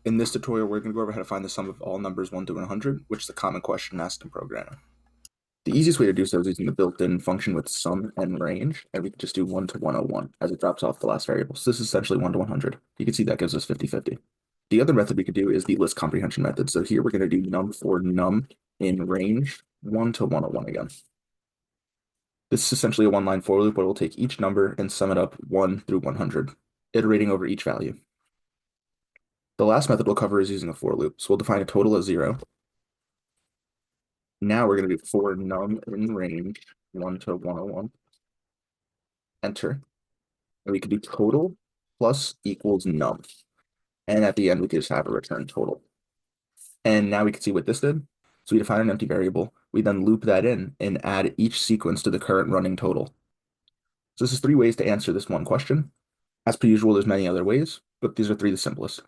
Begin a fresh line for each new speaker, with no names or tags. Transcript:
In this tutorial, we're going to go over how to find the sum of all numbers 1 to 100, which is a common question asked in programming. The easiest way to do so is using the built-in function with sum and range, and we can just do 1 to 101 as it drops off the last variable. So this is essentially 1 to 100. You can see that gives us 50/50. The other method we could do is the list comprehension method. So here we're going to do num for num in range 1 to 101 again. This is essentially a one-line for loop where we'll take each number and sum it up 1 through 100, iterating over each value. The last method we'll cover is using a for loop. So we'll define a total as 0. Now we're going to do for num in range 1 to 101. Enter. And we can do total plus equals num. And at the end, we can just have a return total. And now we can see what this did. So we define an empty variable. We then loop that in and add each sequence to the current running total. So this is 3 ways to answer this one question. As per usual, there's many other ways, but these are 3 the simplest.